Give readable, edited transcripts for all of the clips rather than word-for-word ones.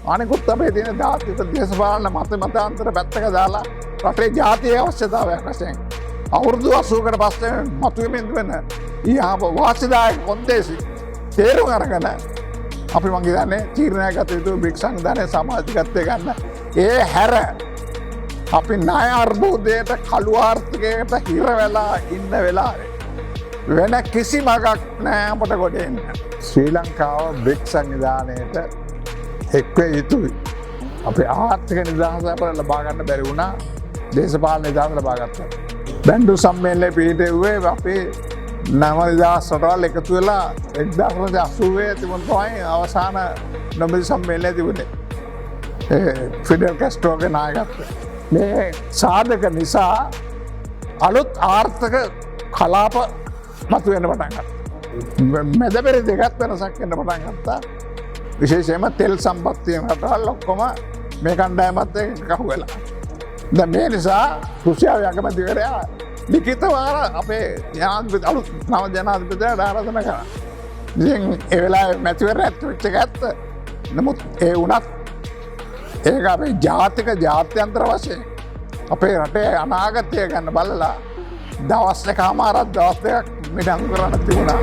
අනිකුත් අපේ තියෙන ජාතික දේශපාලන මතාන්තර පැත්තක දාලා රටේ ජාතික අවශ්‍යතාවයක් වශයෙන් අවුරුදු 80කට පස්සේ මතුවෙමින් වෙන වාසිදායක කොන්දේසි තේරුම් අරගෙන අපි මං හිතන්නේ තීරණයක් ගත යුතු බ්‍රික්ස් සංවිධානයේ සමාජිකත්වය ගන්න. ඒ හැර අපි ණය අර්බුදයට කළු ආර්ථිකයකට හිර වෙලා ඉන්න වෙලාවේ වෙන කිසි මගක් නැහැ අපට ගොඩ එන්න. ශ්‍රී ලංකාව බ්‍රික්ස් සංවිධානයට එක්විය යුතුයි. අපි ආර්ථික නිදහස අපට ලබා ගන්න බැරි වුණා. දේශපාලන නිදහස ලබා ගත්තා. බැන්ඩු සම්මේලනයේ පිහිටුවේ අපේ නව නිදහස් රටවල් එකතු වෙලා 1980 තිබුණ තමයි අවසාන නොබෙල් සම්මේලනය තිබුණේ. ෆිඩෙල් කැස්ට්‍රෝගේ නායකත්වය. මේ සාධක නිසා අලුත් ආර්ථික කලාප මතුවෙන්න පටන් ගත්තා. මැද පෙරේ දෙකක් වෙනසක් වෙන්න පටන් ගත්තා. විශේෂයෙන්ම තෙල් සම්පත්තිය රටවල් ඔක්කොම මේ කණ්ඩායමත් එක්ක කහුව වෙලා. දැන් මේ නිසා රුසියාවේ අගමැතිවරයා ලිඛිතව අපේ අලුත් නව ජනාධිපතිට ආරාධනා කරා. ඉතින් ඒ වෙලාවේ මැතිවරයාත් වෙච්ච ගත්ත. නමුත් ඒ වුණත් ඒක අපේ ජාත්‍යන්තර වශයෙන් අපේ රටේ අනාගතය ගැන බලලා දවස් එකමාරක් දවස් දෙකක් මිඩංගු කරන්න තිබුණා.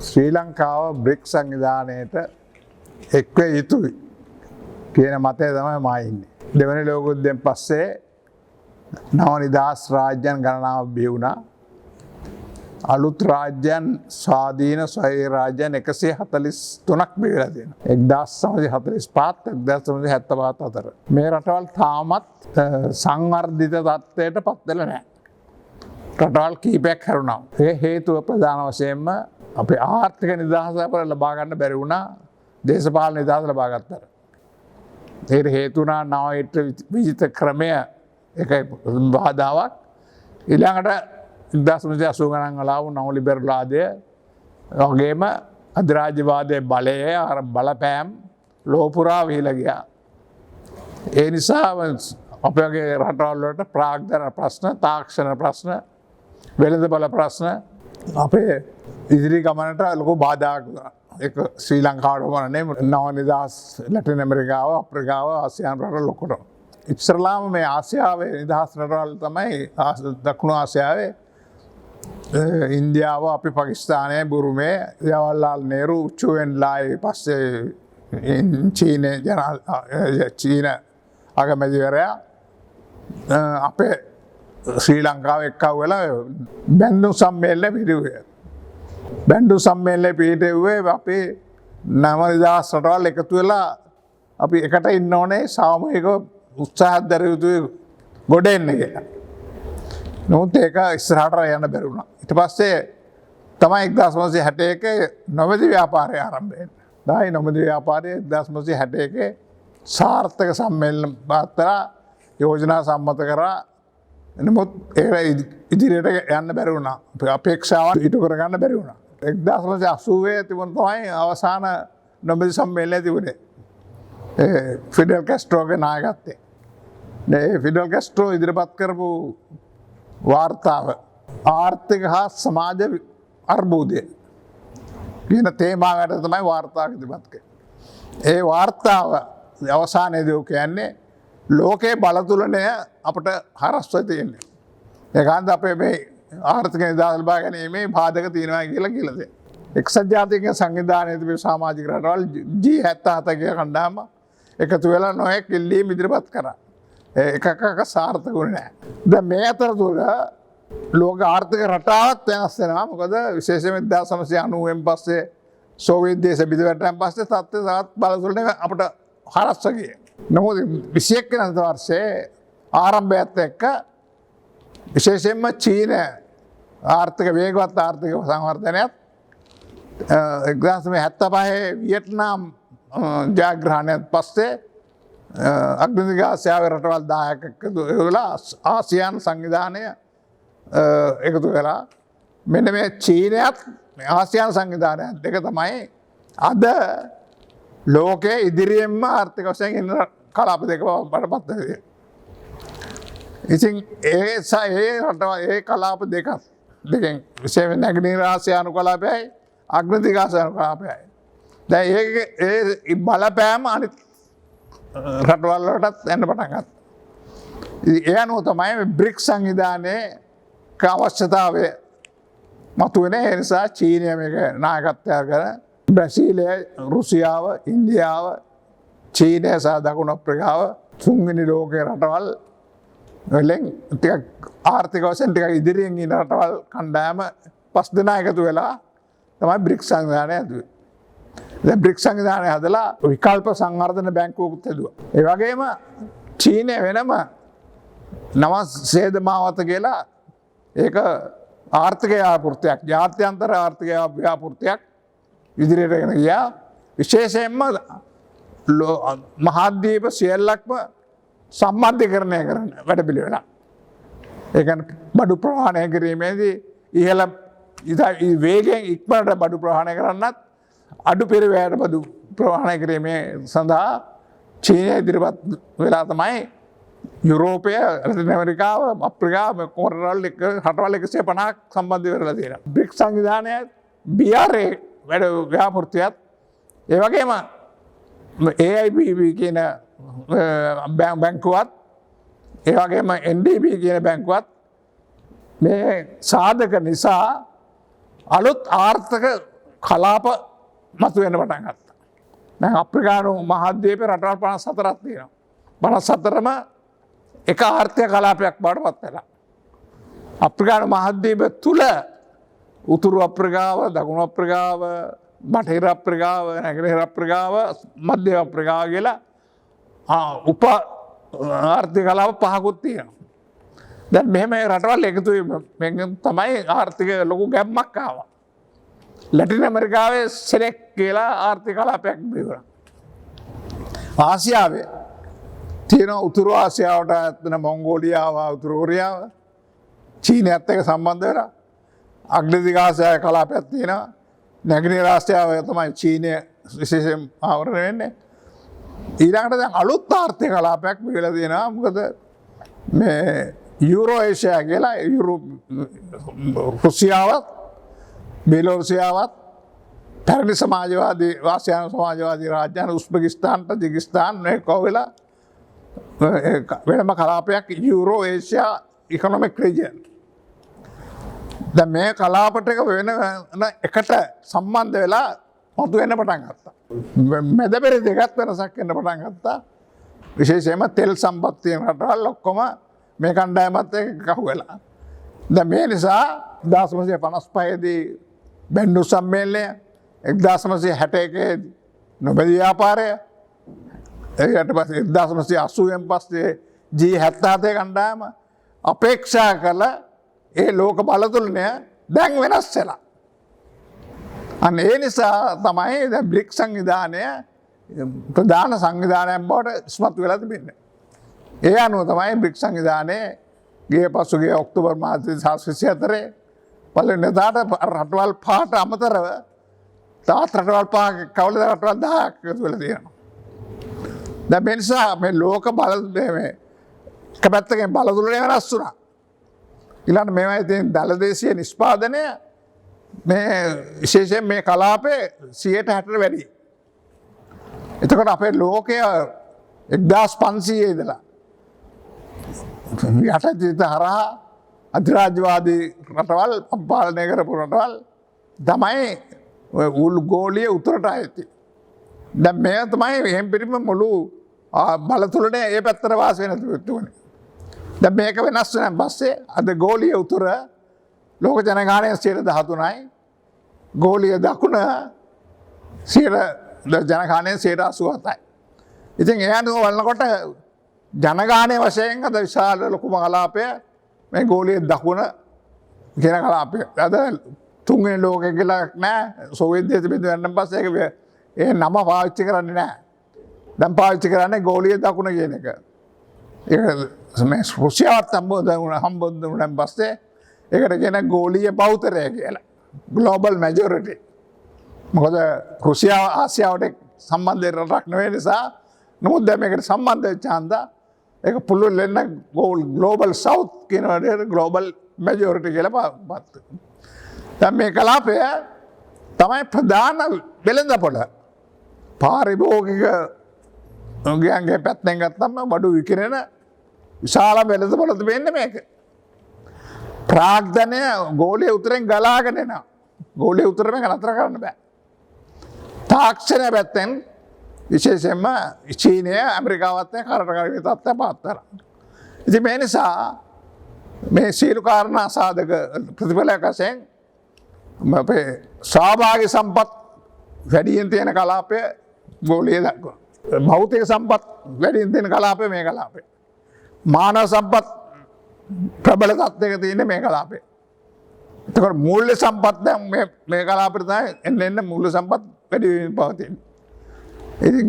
ශ්‍රී ලංකාව බ්‍රික්ස් සංවිධානයට එක්විය යුතුයි කියන මතය තමයි මා ඉන්නේ. දෙවන ලෝක යුද්ධයෙන් පස්සේ නව නිදහස් රාජ්‍යයන් ගණනාවක් බිහි වුණා. අලුත් රාජ්‍යයන් ස්වාධීන ස්වෛර රාජ්‍යයන් 143ක් බිහි වෙලා තියෙනවා. 1945 1975 අතර. මේ රටවල් තාමත් සංවර්ධිත තත්ත්වයට පත් වෙලා නැහැ. රටවල් කීපයක් හැරුණා. ඒ හේතුව ප්‍රධාන වශයෙන්ම අපේ ආර්ථික නිදහස අපට ලබා ගන්න බැරි වුණා. දේශපාලන නිදහස ලබා ගත්තා. ඒකට හේතු වුණා නව විජිත ක්‍රමය එකයි බාධාවක්. ඊළඟට 1980 ගණන් වල ආව නව ලිබරල් ආදය වගේම අධිරාජ්‍යවාදයේ බලය බලපෑම් ලෝපුරා විහිලා ගියා. ඒ නිසා අපේ රටවල් වලට ප්‍රාග්ධන ප්‍රශ්න, තාක්ෂණ ප්‍රශ්න, වෙළඳ බල ප්‍රශ්න අපේ ඉදිරි ගමනට ලොකු බාධාවක් වුණා. ඒක ශ්‍රී ලංකාවට නෙමෙයි නව නිදහස් ලැටින් ඇමරිකාව, අප්‍රිකාව, ආසියානු රටවල් ඔක්කොට. ඉස්සරලාම මේ ආසියාවේ නිදහස් රටවල් තමයි දකුණු ආසියාවේ ඉන්දියාව, අපි පාකිස්තානය, බුරුමේ, ජවහර්ලාල් නේරු, චූ එන්ලායි පස්සේ චීන අගමැතිවරයා අපේ ශ්‍රී ලංකාව එක්කව වෙලා බැන්දු සම්මේලනය පිහිටුවේ. බැන්ඩු සම්මේලනය පිහිටුවේ අපේ නව නිදහස් රටවල් එකතු වෙලා අපි එකට ඉන්න ඕනේ සාමූහික උත්සාහයක් දර යුතුයි ගොඩ එන්න කියලා. නමුත් ඒක ඉස්සරහට යන්න බැරි වුණා. ඊට පස්සේ තමයි 1961 නොමැති ව්‍යාපාරය ආරම්භ වෙන්නේ. දැන් නොමැති ව්‍යාපාරය 1961 සාර්ථක සම්මේලන පාත්‍රා යෝජනා සම්මත කරා. නමුත් ඒක ඉදිරියට යන්න බැරි වුණා. අපේක්ෂාවන් ඉටු කරගන්න බැරි වුණා. 1980 තිබුණ තමයි අවසාන නොබෙල් සම්මේලනය තිබුණේ. ෆිඩෙල් කැස්ට්‍රෝගේ නායකත්වයේ. මේ ෆිඩෙල් කැස්ට්‍රෝ ඉදිරිපත් කරපු වාර්තාව ආර්ථික හා සමාජ අර්බුදය කියන තේමාවට තමයි වාර්තාව ඉදිරිපත් කළේ. ඒ වාර්තාව අවසානයේදී කියන්නේ ලෝකයේ බලතුලනය අපට හරස්ව තියෙන්නේ. ඒකන්ද අපේ මේ ආර්ථික නිදහස ලබා ගැනීමේ බාධක තියෙනවා කියලා දෙනවා. එක්සත් ජාතීන්ගේ සංවිධානයේ තිබෙන සමාජික රටවල් G77 කිය කණ්ඩායම එකතු වෙලා නොයෙක් ඉල්ලීම් ඉදිරිපත් කරා. එකකක සාර්ථකුනේ නැහැ. දැන් මේ අතරතුර ලෝක ආර්ථික රටාවත් වෙනස් වෙනවා. මොකද විශේෂයෙන්ම 1990න් පස්සේ සෝවියට් දේශ බිඳවැටෙන පස්සේ තත්ත්වය තවත් බලතුලනේ අපට හරස්ව ගියේ. නමුත් 21 වෙනි වර්ෂයේ ආරම්භයත් එක්ක විශේෂයෙන්ම චීන ආර්ථික වේගවත් ආර්ථික සංවර්ධනයත් 1975 වියට්නාම් ජයග්‍රහණයත් පස්සේ අග්‍රාසියාවේ ආසියාවේ රටවල් 10ක් එකතු වෙලා ආසියානු සංවිධානය එකතු වෙලා මෙන්න මේ චීනයත් ආසියානු සංවිධානයත් දෙක තමයි අද ලෝකයේ ඉදිරියෙන්ම ආර්ථික වශයෙන් ඉන්න කලාප දෙක බවට පත් වෙන්නේ. ඉතින් ඒ රටවල් ඒ කලාප දෙකෙන් විශේෂයෙන් නැගෙනහිර ආසියානු කලාපයයි අග්‍රදිගාසන කලාපයයි. දැන් ඒ බලපෑම අනිත් රටවල් වලටත් එන්න පටන් ගත්තා. ඒ අනුව තමයි බ්‍රික්ස් සංවිධානයේ අවශ්‍යතාවය මතුවෙන. ඒ නිසා චීනය මේක නායකත්වය කරන බ්‍රසීලය, රුසියාව, ඉන්දියාව, චීනය සහ දකුණු අප්‍රිකාව තුන්වෙනි ලෝකයේ රටවල් වලින් ටිකක් ආර්ථික වශයෙන් ටිකක් ඉදිරියෙන් ඉන්න රටවල් කණ්ඩායම 5 දෙනා එකතු වෙලා තමයි බ්‍රික්ස් සංවිධානය හැදුවේ. දැන් බ්‍රික්ස් සංවිධානය හදලා විකල්ප සංවර්ධන බැංකුවකුත් හැදුවා. ඒ වගේම චීනය වෙනම නව මාවත කියලා ඒක ආර්ථික ව්‍යාපෘතියක්, ජාත්‍යන්තර ආර්ථික ව්‍යාපෘතියක් ඉදිරියට ගෙන ගියා. විශේෂයෙන්ම මහද්වීප සියල්ලක්ම සම්බන්ධීකරණය කරන වැඩපිළිවෙලක්. ඒ කියන්නේ බඩු ප්‍රහාණය කිරීමේදී ඉහළ වේගයෙන් ඉක්මනට බඩු ප්‍රහාණය කරන්නත් අඩු පෙරවැයට බඩු ප්‍රහාණය කිරීමේ සඳහා චීනය ඉදිරිපත් වෙලා තමයි යුරෝපය, ලැතින් ඇමරිකාව, අප්‍රිකාව රටවල් 150ක් සම්බන්ධ වෙලා තියෙනවා. බ්‍රික්ස් සංවිධානය BRA වැඩ ව්‍යාපෘතියත් ඒ වගේම AIBB කියන බැංකුවත් ඒ වගේම NDB කියන බැංකුවත් මේ සාධක නිසා අලුත් ආර්ථික කලාප මතුවෙන්න පටන් ගත්තා. දැන් අප්‍රිකානු මහද්වීපේ රටවල් 54ක් තියෙනවා. 54ම එක ආර්ථික කලාපයක් බවට පත් වෙලා. අප්‍රිකානු මහද්වීප තුල උතුරු අප්‍රිකාව, දකුණු අප්‍රිකාව, බටහිර අප්‍රිකාව, නැගෙනහිර අප්‍රිකාව, මධ්‍ය අප්‍රිකාව කියලා උප ආර්ථික කලාප 5කුත් තියෙනවා. දැන් මෙහෙම රටවල් එකතු වෙමින් තමයි ආර්ථික ලොකු ගැම්මක් ආවා. ලැටින් ඇමරිකාවේ සෙනෙක් කියලා ආර්ථික කලාපයක් බිහිවුණා. ආසියාවේ තියෙන උතුරු ආසියාවට ඇත්තන මොංගෝලියාව, උතුරු කොරියාව, චීනයත් එක්ක සම්බන්ධ වෙලා අග්‍රදිගාසියාවේ කලාපයක් තියෙනවා. නැගෙනහිර ආසියාව තමයි චීනය විශේෂයෙන් ආවරණය වෙන්නේ. ඊළඟට දැන් අලුත් ආර්ථික කලාපයක් බිහිලා තියෙනවා. මොකද මේ යුරෝ ඒෂියා කියලා රුසියාවත්, බෙලෝරුසියාවත්, පැරණි සමාජවාදී ආසියානු සමාජවාදී රාජ්‍යයන් උස්බෙකිස්තාන්, තජිකිස්තාන් මේ කොවෙලා වෙනම කලාපයක් යුරෝ ඒෂියා ඉකොනොමික් රීජන්. දැන් මේ කලාපට එක වෙන එකට සම්බන්ධ වෙලා මතු වෙන්න පටන් ගත්තා. මැද පෙර දෙකත් වෙනසක් වෙන්න පටන් ගත්තා. විශේෂයෙන්ම තෙල් සම්පත් තියෙන රටවල් ඔක්කොම මේ කණ්ඩායමත් එක්ක කහුව වෙලා. දැන් මේ නිසා 1955 දී බැන්ඩු සම්මේලනය, 1961 නොබෙල් ව්‍යාපාරය, ඊට පස්සේ 1980න් පස්සේ G77 කණ්ඩායම අපේක්ෂා කළ ඒ ලෝක බලතුලනය දැන් වෙනස් වෙලා. අන්න ඒ නිසා තමයි දැන් බ්‍රික්ස් සංවිධානය ප්‍රධාන සංවිධානයක් බවට ඉස්මතු වෙලා තිබෙන්නේ. ඒ අනුව තමයි බ්‍රික්ස් සංවිධානයේ ගිය පසුගිය ඔක්තෝබර් මාසයේ 2024 පළවෙනි දාට රටවල් 5ට අමතරව තවත් රටවල් 5ක කවුද රටවල් 10ක් එකතු වෙලා තියෙනවා. දැන් මේ නිසා මේ ලෝක බල මේ එක පැත්තකින් බලතුලනය වෙනස් වුණා. ඊළඟ මේවායේ තියෙන දලදේශීය නිෂ්පාදනය මේ විශේෂයෙන් මේ කලාපේ 60% වැඩි. එතකොට අපේ ලෝකය 1500 ඉඳලා යටජිත හරහා අධිරාජ්‍යවාදී රටවල් පාලනය කරපු රටවල් තමයි ගෝලීය උතුරට ඇති. දැන් මේ තමයි එහෙම් පිටින්ම මුළු බලතුලනේ ඒ පැත්තට වාසය වෙන තුනේ. දැන් මේක වෙනස් වෙනන් පස්සේ අද ගෝලීය උතුර ලෝක ජනගහනයේ 13%යි. ගෝලීය දකුණ ජනගහනයේ 87%යි. ඉතින් ඒ අනුව බලනකොට ජනගහනයේ වශයෙන් අද විශාල ලොකුම කලාපය මේ ගෝලීය දකුණ කියන කලාපය. අද තුන්වෙනි ලෝකෙ කියලා නෑ. සෝවියට් දේශ බිඳ වෙනන් පස්සේ ඒ නම පාවිච්චි කරන්නේ නෑ. දැන් පාවිච්චි කරන්නේ ගෝලීය දකුණ කියන එක. ඒක මේ රුසියාවත් හම්බුන වුණාන් පස්සේ ඒකට කියන ගෝලීය බහුතරය කියලා. Global majority. මොකද රුසියාව ආසියාවට සම්බන්ධ රටක් නෙවෙයි නිසා නමුත් දැන් මේකට සම්බන්ධ වෙච්ච හන්දා ඒක පුළුල් වෙන්න ග්ලෝබල් සවුත් කියන වලට ග්ලෝබල් මැජොරිටි කියලා පාත්. දැන් මේ කලාපය තමයි ප්‍රධාන වෙළඳපොළ. පාරිභෝගික ගයන්ගේ පැත්තෙන් ගත්තම බඩු විකිරෙන විශාල වෙළඳපොළ තිබෙන්නේ මේක. ප්‍රාග්ධනය ගෝලීය උතුරෙන් ගලාගෙන එනවා. ගෝලීය උතුර මේක නතර කරන්න බෑ. තාක්ෂණය පැත්තෙන් විශේෂයෙන්ම චීනය ඇමරිකාවත් එක්ක කරට කරගෙන තත්ත්වයට පත් කරනවා. ඉතින් මේ නිසා මේ සියලු කාරණා සාධක ප්‍රතිඵලයක් වශයෙන් අපේ ස්වාභාවික සම්පත් වැඩියෙන් තියෙන කලාපය ගෝලීය දක්වනවා. භෞතික සම්පත් වැඩියෙන් තියෙන කලාපය මේ කලාපය. මානව සම්පත් ප්‍රබල තත්ත්වයක තියෙන මේ කලාපය. එතකොට මූල්‍ය සම්පත් දැන් මේ කලාපෙට තමයි එන්න මූල්‍ය සම්පත් වැඩි වෙමින් පවතින්නේ. ඉතින්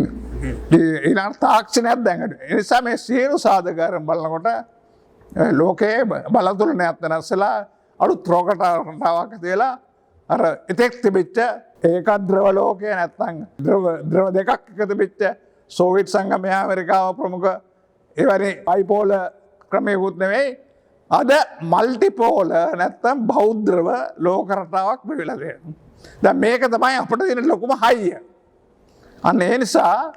ඊළඟ තාක්ෂණයක් දැන් ඒ නිසා මේ සියලු සාධකයන් බලනකොට ලෝකයේ බලතුලනයක් වෙනස්සලා අලුත් රෝගතාවක් ඇතිලා අර එතෙක් තිබිච්ච ඒක ද්‍රව ලෝකය නැත්තම් ද්‍රව දෙකක් එකතු වෙච්ච සෝවියට් සංගමය ඇමරිකාව ප්‍රමුඛ එවැනි බයිපෝල ක්‍රමයකුත් නෙවෙයි අද මල්ටිපෝල නැත්තම් බෞද්ධව ලෝක රටාවක් වෙලා තියෙනවා. දැන් මේක තමයි අපිට තියෙන ලොකුම හයිය. අන්න ඒ නිසා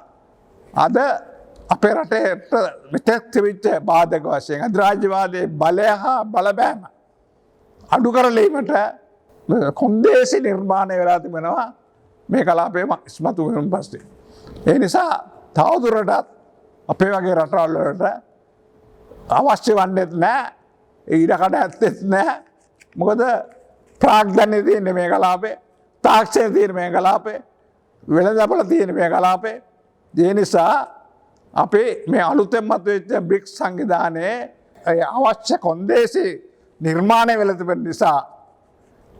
අද අපේ රටේට මෙතෙක් තිබිච්ච බාධක වශයෙන් අධිරාජ්‍යවාදයේ බලය හා බලපෑම අඩු කරලීමට කොන්දේසි නිර්මාණය වෙලා තිබෙනවා මේ කලාපයේ ඉස්මතු වෙනුන් පස්සේ. ඒ නිසා තවදුරටත් අපේ වගේ රටවල් වලට අවශ්‍ය වන්නේත් නැහැ, ඉඩකඩ ඇත්තෙත් නැහැ. මොකද ප්‍රාග්ධනය තියෙන්නේ මේ කලාපේ, තාක්ෂණය තියෙන්නේ මේ කලාපේ, වෙළඳපොළ තියෙන්නේ මේ කලාපේ. ඒ නිසා අපේ මේ අලුතෙන් මතුවෙච්ච බ්‍රික්ස් සංවිධානයේ අවශ්‍ය කොන්දේසි නිර්මාණය වෙලා තිබෙන නිසා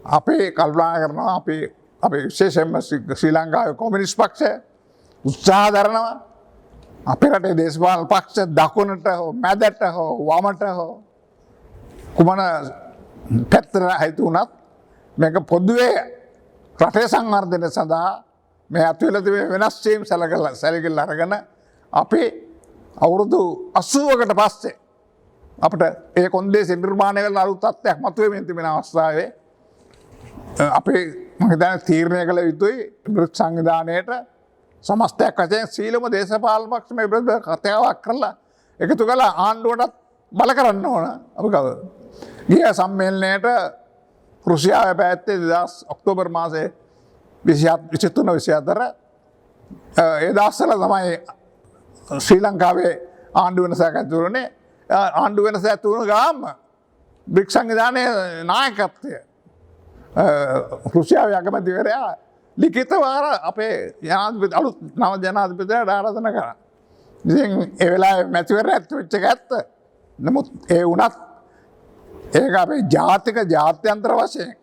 අපි කල්පනා කරනවා අපි විශේෂයෙන්ම ශ්‍රී ලංකාවේ කොමියුනිස්ට් පක්ෂය උත්සාහ දරනවා අපේ රටේ දේශපාලන පක්ෂ දකුණට හෝ මැදට හෝ වමට හෝ කුමන පැත්තට හේතු වුණත් මේක පොදුවේ රටේ සංවර්ධනය සඳහා මේ අත්වෙලා තිබෙන වෙනස් වීම් සැලකිල්ල අරගෙන අපි අවුරුදු 80කට පස්සේ අපිට ඒ කොන්දේසි නිර්මාණය වෙන අලුත් තත්ත්වයක් මතුවෙමින් තිබෙන අවස්ථාවේ අපේ මම හිතන්නේ තීරණය කළ යුතුයි බ්‍රික්ස් සංවිධානයේට සමස්තයක් වශයෙන් සීලම දේශපාලන පක්ෂ මේ විරුද්ධ කතාවක් කරලා එකතු කළා ආණ්ඩුවටත් බල කරන්න ඕන. අපි ගිය සම්මේලනයේට රුසියාවේ පැවැත්තේ 2000 ඔක්තෝබර් මාසයේ 23 24 ඒ දවස්වල තමයි ශ්‍රී ලංකාවේ ආණ්ඩු වෙනසක් ඇති වුණේ. ආණ්ඩු වෙනස ඇති වුණ ගාම බ්‍රික්ස් සංවිධානයේ නායකත්වය රුසියාවේ අගමැතිවරයා ලිඛිතව අපේ ජනාධිපති අලුත් නව ජනාධිපතිට ආරාධනා කරා. ඉතින් ඒ වෙලාවේ මැතිවරයාත් වෙච්ච එක ඇත්ත. නමුත් ඒ වුණත් ඒක අපේ ජාත්‍යන්තර වශයෙන්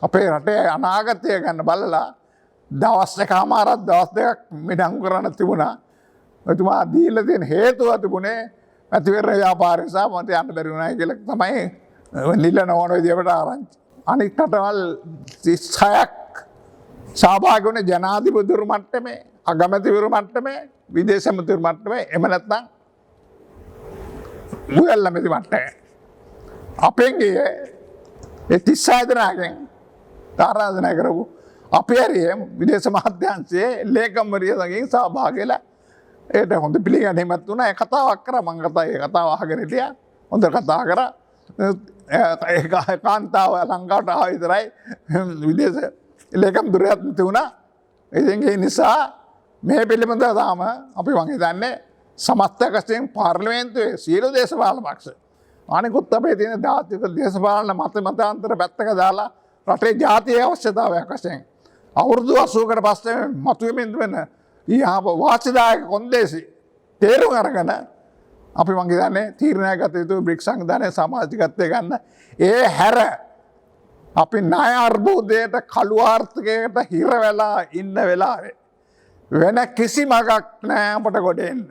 අපේ රටේ අනාගතය ගැන බලලා දවස් එකමාරක් දවස් දෙකක් මිඩංගු කරන්න තිබුණා. එතුමා දීලා තියෙන හේතුව තිබුණේ මැතිවරණ ව්‍යාපාරය නිසා මට යන්න බැරි වුණායි කියලා තමයි නිල නොවන විදිහට ආරංචි. අනිත් රටවල් 36ක් සහභාගී වුණේ ජනාධිපතිවරු මට්ටමේ, අගමැතිවරු මට්ටමේ, විදේශ මන්ත්‍රීවරු මට්ටමේ, එහෙම නැත්නම් මුදල් මැති මට්ටමේ. අපෙන් ගියේ ඒ 36 දෙනාගෙන් ආරාධනා කරපු අපේ හරිය විදේශ මහත්යන්සේ ලේකම්වරියගෙන් සහභාගී වෙලා ඒට හොඳ පිළිගැනීමක් වුණා. ඒ කතාවක් කරා මම ඒ කතාව අහගෙන හිටියා. හොඳ කතා කරා. ඒ කාන්තාව ලංකාවට ආව විතරයි විදේශ ලේකම් දුරයක් නැති වුණා. ඉතින් ඒ නිසා මේ පිළිබඳව තාම අපි මං හිතන්නේ සමස්තයක් වශයෙන් පාර්ලිමේන්තුවේ සියලු දේශපාලන පක්ෂ අනිකුත් අපේ තියෙන ජාතික දේශපාලන මතාන්තර පැත්තක දාලා රටේ ජාතිය අවශ්‍යතාවයක් වශයෙන් අවුරුදු 80කට පස්සේ මතුවෙමින් වෙන වාසිදායක කොන්දේසි තේරුම් අරගෙන අපි මං හිතන්නේ තීරණයක් ගත යුතු බ්‍රික්ස් සංවිධානයේ සමාජිකත්වය ගන්න. ඒ හැර අපි ණය අර්බුදයට කළු ආර්ථිකයකට හිර වෙලා ඉන්න වෙලාවේ වෙන කිසි මගක් නැහැ අපට ගොඩ එන්න.